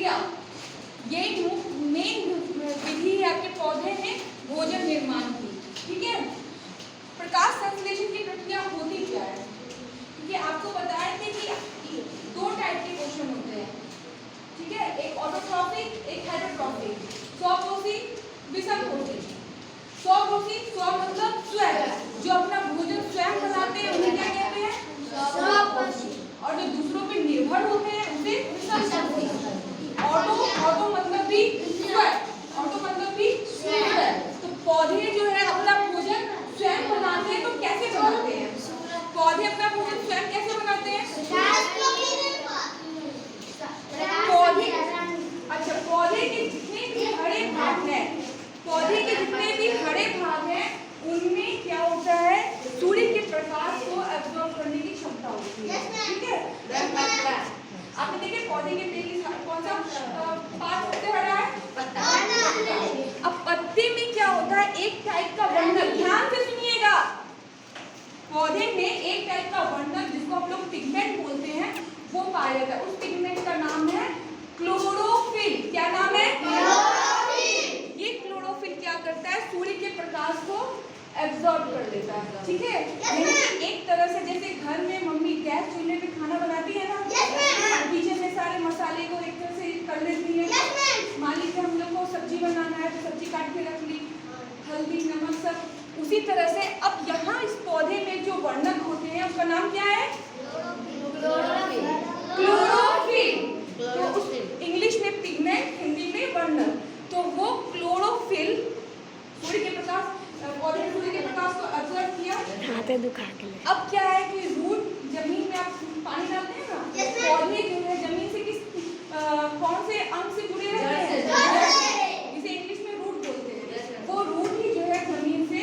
प्रक्रिया, ये मेन विधि है आपके पौधे में भोजन निर्माण की। ठीक है, प्रकाश संश्लेषण की प्रक्रिया होती क्या है? क्योंकि आपको बताए थे कि 2 टाइप के क्वेश्चन होते हैं। ठीक है, एक ऑटोट्रॉफिक, एक हेटेरोट्रॉफिक। स्वपोषी, विषमपोषी। स्वपोषी, स्व मतलब स्वयं, जो अपना भोजन स्वयं बनाते हैं उन्हें क्या कहते हैं? स्वपोषी। और जो दूसरों पे निर्भर होते हैं उसे विषमपोषी। ऑटो मतलब भी स्वयं, ऑटो मतलब भी स्वयं। तो पौधे जो है अपना भोजन स्वयं बनाते हैं, तो कैसे बनाते हैं? पौधे अपना भोजन स्वयं कैसे बनाते हैं? पौधे, अच्छा, पौधे के जितने भी हरे भाग हैं, पौधे के जितने भी हरे भाग हैं उनमें क्या होता है? सूर्य के प्रकाश को एब्जॉर्ब करने की क्षमता होती है। ठीक है, आपने देखे पौधे के पेड़ कौन सा पार्ट सबसे हरा है? पत्ता। अब पत्ते में क्या होता है? एक टाइप का वर्णक, ध्यान से सुनिएगा, पौधे में एक टाइप का वर्णक जिसको हम लोग पिगमेंट बोलते हैं वो पाया जाता है। उस पिगमेंट का नाम है क्लोरोफिल। क्या नाम है? क्लोरोफिल। ये क्लोरोफिल क्या करता है? सूर्य के प्रकाश को एब्जॉर्ब कर लेता है। ठीक है, यानी एक तरह से जैसे घर में मम्मी गैस चूल्हे पे खाना बनाती है ना, पीछे में सारे मसाले को एक तरह से कर लेती है। मान लीजिए हम लोग को सब्जी बनाना है तो सब्जी काट के रख ली, हल्दी नमक सब, उसी तरह से अब यहाँ इस पौधे में जो वर्णक होते हैं उसका नाम क्या है? क्लोरोफिल। तो उस इंग्लिश में पिगमेंट, हिंदी में वर्णक, तो वो क्लोरोफिल सूर्य के प्रकाश, पौधे ने सूर्य के प्रकाश को अब्जॉर्ब किया। हाथे दुखा के अब क्या है कि रूट, जमीन में आप पानी डालते हैं ना, पौधे जो है जमीन से किस कौन से अंग से जुड़े रहते हैं? इसे इंग्लिश में रूट बोलते हैं। वो रूट ही जो है जमीन से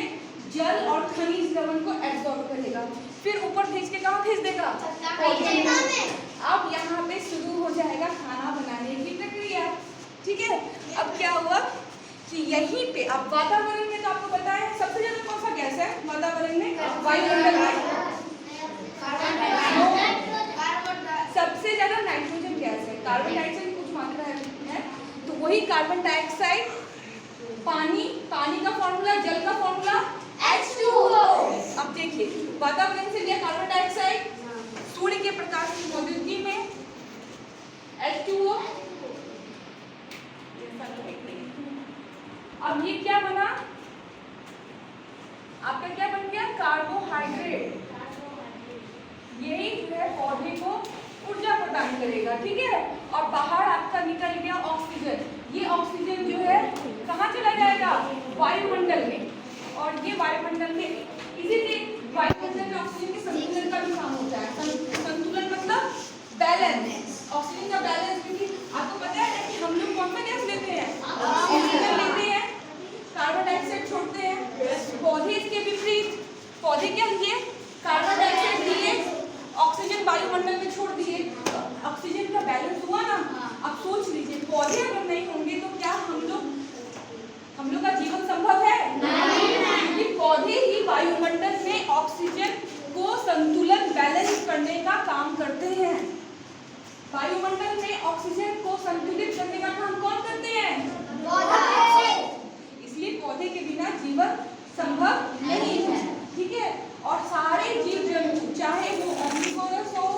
जल और खनिज लवण को एब्जॉर्ब करेगा, फिर ऊपर खींच के कहाँ भेज देगा? अब यहाँ पे शुरू हो जाएगा खाना बनाने की प्रक्रिया। ठीक है, अब क्या हुआ कि यहीं पे अब वातावरण में, तो आपको पता है सबसे ज्यादा कौन सा गैस है वातावरण में? वायुमंडल में सबसे ज्यादा नाइट्रोजन गैस है। कार्बन डाइऑक्साइड की कुछ मात्रा है, तो वही कार्बन डाइऑक्साइड, पानी, पानी का फॉर्मूला, जल का फॉर्मूला H2O। अब देखिए, वातावरण से लिया कार्बन डाइऑक्साइड, सूर्य के प्रकाश की मौजूदगी में H2O। अब ये क्या बना? आपका क्या बन गया? कार्बोहाइड्रेट। यही जो है पौधे को ऊर्जा प्रदान करेगा। ठीक है, और बाहर आपका निकल गया ऑक्सीजन। ये ऑक्सीजन जो है कहाँ चला जाएगा? वायुमंडल में। और ये वायुमंडल में, इसीलिए वायुमंडल में ऑक्सीजन के संतुलन का भी काम होता है। संतुलन मतलब बैलेंस, ऑक्सीजन का बैलेंस। क्योंकि आपको पता है कि हम लोग कौन सा गैस लेते हैं? ऑक्सीजन लेते हैं, कार्बन डाइऑक्साइड छोड़ते हैं। पौधे इसके विपरीत, पौधे क्या लिए? कार्बन डाइऑक्साइड लिए, ऑक्सीजन वायुमंडल में छोड़ दिए, ऑक्सीजन का बैलेंस हुआ ना। अब सोच लीजिए, पौधे अगर नहीं होंगे तो क्या हम लोग का जीवन संभव है? नहीं। क्योंकि पौधे ही वायुमंडल में ऑक्सीजन को संतुलन, बैलेंस करने का काम करते हैं। वायुमंडल में ऑक्सीजन को संतुलित करने का काम कौन करते हैं? इसलिए पौधे के बिना जीवन संभव नहीं है। ठीक है, और सारे जीव जंतु, चाहे वो ओमनिवोरस हो,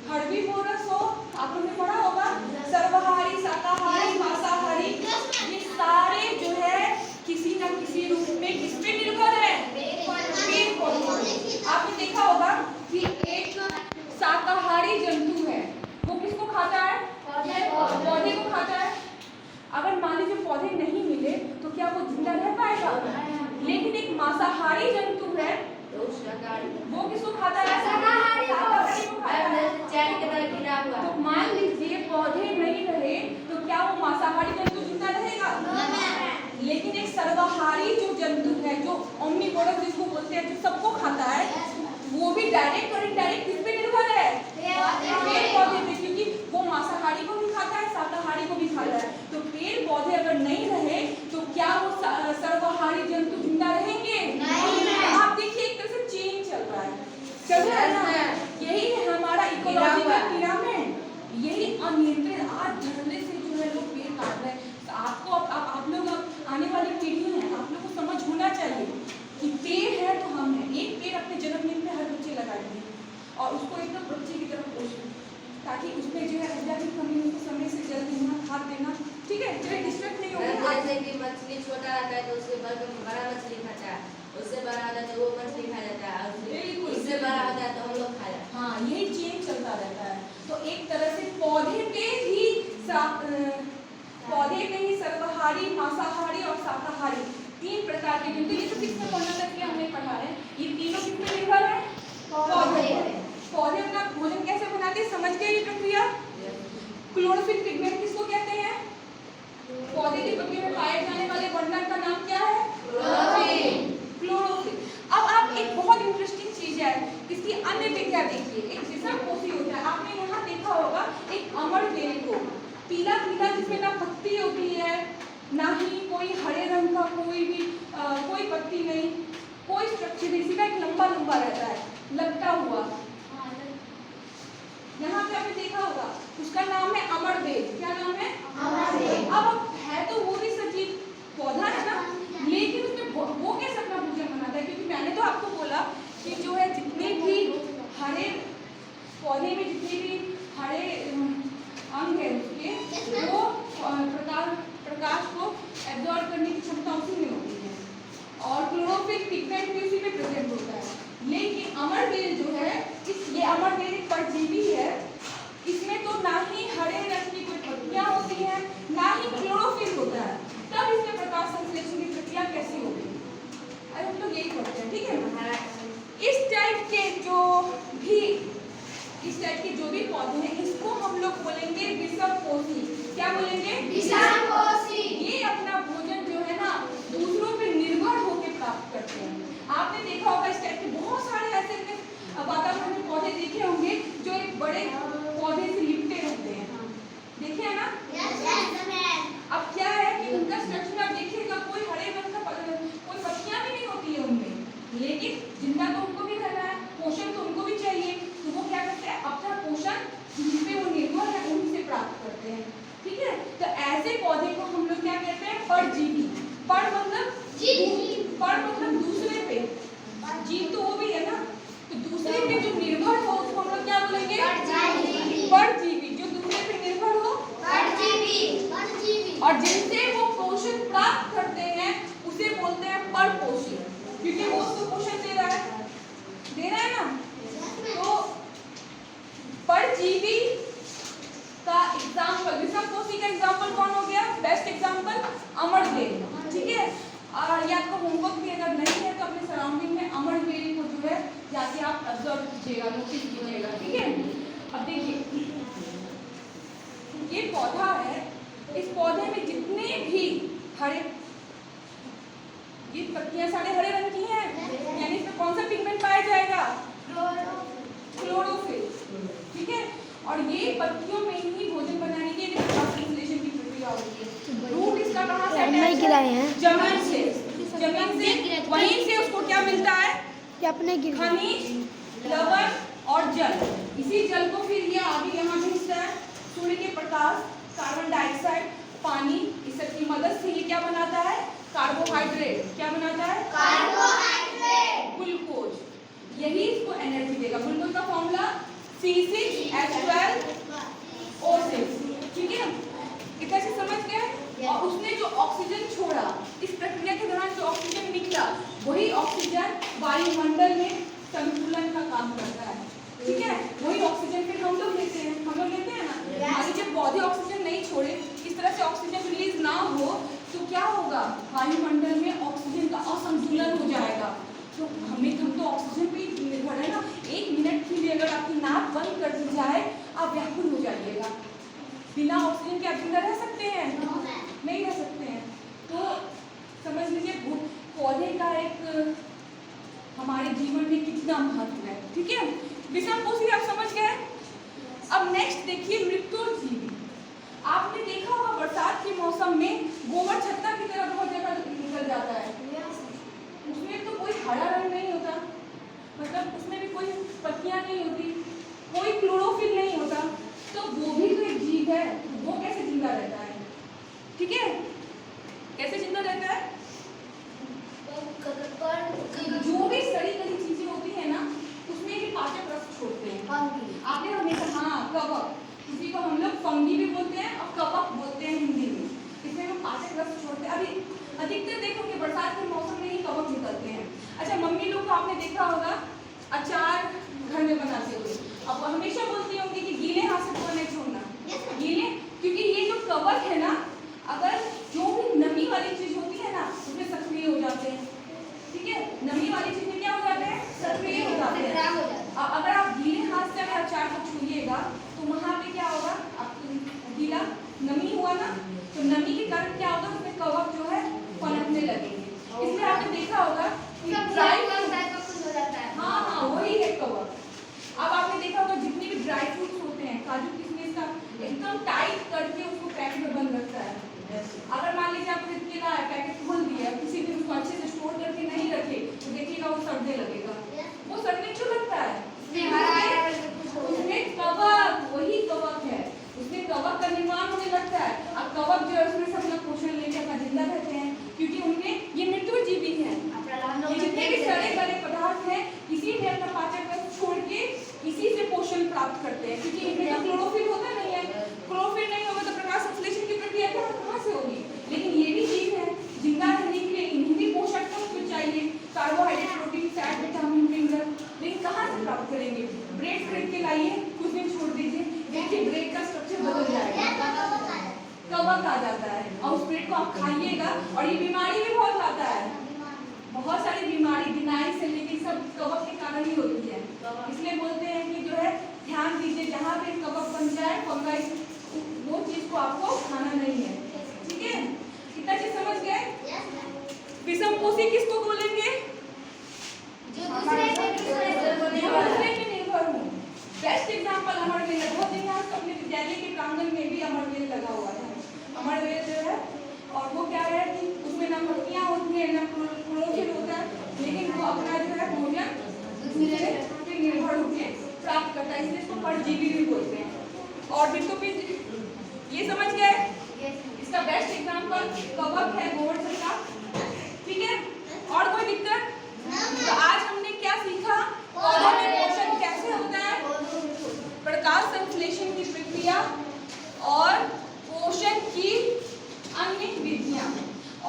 हर्बीवोरस हो, आपने पढ़ा होगा, सर्वहारी, शाकाहारी, मांसाहारी, ये सारे जो है किसी न किसी रूप में किस पे निर्भर है? पेड़ पौधे। आपने देखा होगा कि एक शाकाहारी जंतु है, वो किसको खाता है? पौधे को खाता है। अगर मान लीजिए पौधे नहीं मिले तो क्या वो जिंदा रह पाएगा? लेकिन एक मांसाहारी जंतु है, वो किसको खाता है? शाकाहारी को खाता है। तो मान लीजिए पौधे नहीं रहे तो क्या वो मांसाहारी जंतु जिंदा रहेगा? लेकिन एक सर्वहारी जो जंतु है, जो ओमनिवोरस जिसको बोलते हैं, जो सबको खाता है, वो भी डायरेक्ट और इनडायरेक्ट किस पे निर्भर है? पेड़ पौधे पे, क्योंकि वो मांसाहारी को भी खाता है, शाकाहारी को भी खाता है। तो पेड़ पौधे अगर नहीं रहे तो क्या वो सर्वहारी जंतु जिंदा रहेंगे? नहीं। आप देखिए एक तरह से चेन चल रहा है ना। यही है हमारा इकोलॉजिकल पिरामिड। यही अनियंत्रित आज सस्याहारी, मांसाहारी और शाकाहारी, 3 प्रकार के जीव। ये तो किसने पढ़ना तक के हमने पढ़ा है। ये तीनों किस पे निर्भर है? पौधे। पौधे अपना भोजन कैसे बनाते हैं, समझ गए ये प्रक्रिया? क्लोरोफिल पिगमेंट किसको कहते हैं? पौधे की पत्तियों में पाए जाने वाले वर्णन का नाम क्या है? क्लोरोफिल। क्लोरोफिल। अब आप एक बहुत इंटरेस्टिंग चीज है, इसकी अन्य व्याख्या देखिए। एक विषम पोषी होता है, आपने यहाँ देखा होगा एक अमर बेल को, पीला पीला, जिसमें ना पत्ती होती है, ना ही कोई हरे रंग का कोई पत्ती नहीं, कोई स्ट्रक्चर नहीं, सीधा एक लंबा लंबा रहता है, लपटा हुआ। यहाँ पे आपने देखा होगा, उसका नाम है अमर बेल। क्या नाम है? अमर बेल। अब है तो वो भी सजीव पौधा है ना, लेकिन उसमें वो कैसे अपना भोजन बनाता है? क्योंकि मैंने तो आपको बोला कि जो है जितने भी हरे पौधे में जितने भी हरे अंग है उसके, वो प्रकाश को एब्जॉर्ब करने की क्षमता उसी में होती है, और क्लोरोफिल पिगमेंट भी उसी में प्रेजेंट होता है। लेकिन अमर बेल जो है, ये अमर बेल एक परजीवी है, इसमें तो ना ही हरे रंग की कोई पत्तियां होती हैं, ना ही क्लोरोफिल होता है। तब इसमें प्रकाश संश्लेषण की प्रक्रिया कैसी होगी? अरे हम लोग यही करते हैं, ठीक है ना? इस टाइप के जो भी पौधे हैं, इसको हम लोग बोलेंगे विषमपोषी। क्या बोलेंगे? विषमपोषी। ये अपना भोजन जो है ना दूसरों पे निर्भर होकर प्राप्त करते हैं। आपने देखा होगा इस टाइप के बहुत सारे ऐसे वातावरण में पौधे देखे होंगे जो एक बड़े पौधे से लिपटे रहते हैं, देखे है ना? अब क्या है कि उनका स्ट्रक्चर आप देखिएगा, कोई हरे रंग का कोई पत्तियां भी नहीं होती है उनमें, लेकिन जिंदा तो उनको भी करना है, पोषण तो उनको भी चाहिए, तो वो क्या करते हैं? अपना पोषण जिन पे वो निर्भर है उनसे प्राप्त करते हैं, ठीक है? तो ऐसे पौधे को हम लोग क्या कहते हैं? परजीवी। पर मतलब दूसरे पे, जीव तो वो भी है ना, तो दूसरे पे जो निर्भर हो उसको हम लोग क्या बोलेंगे? परजीवी। जो दूसरे पे निर्भर हो, और जिनसे वो पोषण प्राप्त करते हैं उसे बोलते हैं परपोषी, क्योंकि वो उसको पोषण दे रहा है ना। तो परजीवी का एग्जाम्पल, विषमपोषी का एग्जाम्पल कौन हो गया? बेस्ट एग्जाम्पल अमर बेल, ठीक है? और ये आपका होमवर्क भी अगर नहीं है तो अपने सराउंडिंग में अमर बेल को जो है जाके आप ऑब्जर्व कीजिएगा, नोटिस कीजिएगा, ठीक है? अब देखिए ये पौधा है, इस पौधे में जितने भी हरे, ये पत्तियां सारे हरे रंग की हैं, यानी इसमें कौन सा पिगमेंट पाया जाएगा? क्लोरोफिल, ठीक है? और ये पत्तियों में ही भोजन बनाने के लिए संश्लेषण की प्रक्रिया होती है। रूट इसका कहाँ से अटैच है? जमीन से वहीं से उसको क्या मिलता है? खनिज, लवण और जल। इसी जल को फिर ये आगे यहाँ भेजता है, सूर्य के प्रकाश, कार्बन डाइऑक्साइड, पानी, इस सब की मदद से ये क्या बनाता है? कार्बोहाइड्रेट। क्या बनाता है? कार्बोहाइड्रेट। ग्लूकोज, यही इसको एनर्जी देगा। ग्लूकोज का फॉर्मूला C6H12O6, ठीक है? इतना से समझ गए? और उसने जो ऑक्सीजन छोड़ा, इस प्रक्रिया के दौरान जो ऑक्सीजन निकला, वही ऑक्सीजन वायुमंडल में संतुलन का काम करता है, ठीक है? वही ऑक्सीजन फिर हम लोग लेते हैं, ना? अगर जब पौधे ऑक्सीजन नहीं छोड़े, इस तरह से ऑक्सीजन रिलीज ना हो, तो क्या होगा? वायुमंडल में ऑक्सीजन का असंतुलन हो जाएगा। तो हम तो ऑक्सीजन पे निर्भर है ना। 1 मिनट के लिए अगर आपकी नाक बंद कर दी जाए, आप व्याकुल हो जाइएगा। बिना ऑक्सीजन के आप जिंदा रह सकते हैं? नहीं रह सकते हैं। तो समझ लीजिए पौधे का एक हमारे जीवन में कितना महत्व है, ठीक है? विषमपोषी आप समझ गए। अब नेक्स्ट देखिए मृत्युजीवी। आपने देखा होगा बरसात के मौसम में गोबर छत्ता की तरह बहुत जगह निकल जाता है, उसमें तो कोई हरा रंग नहीं होता, मतलब उसमें भी कोई पत्तियां नहीं होती, कोई क्लोरोफिल नहीं होता, तो वो भी तो एक जीव है। वो कैसे जिंदा रहता है? ठीक है, कैसे जिंदा रहता है? जो भी सड़ी गली चीजें होती है ना, उसमें भी पाचक रस छोड़ते हैं। आपने हमेशा, हाँ, कवक, किसी को हम लोग फंगी भी बोलते हैं और कवक बोलते हैं हिंदी में। इसमें वो पाचक रस छोड़ते हैं। अभी अधिकतर देखोगे बरसात के मौसम में ही कवक निकलते हैं। अच्छा, मम्मी लोग को आपने देखा होगा अचार घर में बनाते हुए, अब हमेशा बोलती होंगी कि गीले हाथ से नहीं छोड़ना, गीले, क्योंकि ये जो कवक है ना, अगर जो भी ना, तो नमी के कारण क्या होगा, उसमें कवक जो है पनपने लगेंगे। इसलिए आपने देखा होगा कि ड्राई हो जाता है। हाँ हाँ वही है कवक। अब आपने देखा होगा जितने भी ड्राई फ्रूट्स होते हैं, काजू किशमिश का एकदम टाइट करके उसको पैकेट में बंद रखता है। अगर मान लीजिए आप खरीद के लाए, पैकेट खोल दिया, किसी दिन उसको अच्छे से स्टोर करके नहीं रखे तो देखिएगा वो सड़ने लगेगा। वो सड़ने क्यों लगता है? उसमें कवक, वही कवक है, उसमें कवक का निर्माण होने लगता है। अब कवक जो है उसमें से अपना पोषण लेके अपना जिंदा रहते हैं, क्योंकि उनमें ये मृत्युजीवी हैं। ये जितने भी सड़े गले पदार्थ हैं इसी में अपना पाचन तंत्र छोड़ के इसी से पोषण प्राप्त करते हैं, क्योंकि इनमें तो क्लोरोफिल होता नहीं है। क्लोरोफिल नहीं होगा तो प्रकाश संश्लेषण की प्रक्रिया कहाँ से होगी? लेकिन ये भी जीव है, जिंदा रहने के लिए इन्हें भी पोषक तत्व चाहिए, carbohydrate, protein, fat, vitamin, mineral. लेकिन कहाँ से प्राप्त करेंगे? ब्रेड खरीद के लाइए, कुछ दिन छोड़ दीजिए, देखिए ब्रेड का स्ट्रक्चर बदल जाएगा, कवक आ जाता है और उस ब्रेड को आप खाइएगा और ये बीमारी भी बहुत लाता है। बहुत सारी बीमारी बिनाई से लेके सब कवक के कारण ही होती है। इसलिए बोलते हैं कि जो है ध्यान दीजिए, जहाँ पे कवक बन जाए फंगाई, वो चीज को आपको खाना नहीं है। ठीक है, इतना चीज समझ गए? विषमपोषी किसको बोलेंगे? जो दूसरे पे निर्भर हूँ। बेस्ट एग्जाम्पल अमरवेल। बहुत दिन यहाँ अपने विद्यालय के प्रांगण में भी अमरवेल लगा हुआ था। अमरवेल जो है, और वो क्या है कि उसमें ना पत्तियाँ होती है ना क्लोरोफिल होता है, लेकिन वो अपना जो है भोजन दूसरे पे निर्भर होकर प्राप्त करता है, इसलिए इसको परजीवी भी बोलते हैं। और भी ये समझ गए? इसका बेस्ट एग्जाम्पल कवक है, गोवर्धन का। ठीक है, और कोई दिक्कत? तो आज हमने क्या सीखा? पौधों में पोषण कैसे होता है, प्रकाश संश्लेषण की प्रक्रिया और पोषण की अन्य विधियां।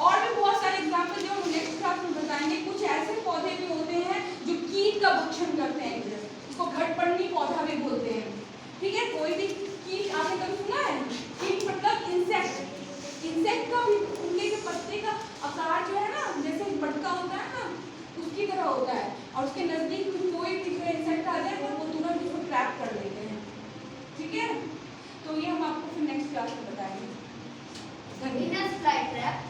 और भी बहुत सारे एग्जाम्पल जो हम नेक्स्ट क्लास में बताएंगे। कुछ ऐसे पौधे भी होते हैं जो कीट का भक्षण करते हैं, इसको घटपर्णी पौधा भी बोलते हैं। ठीक है, कोई भी कीट आपने कभी सुना है?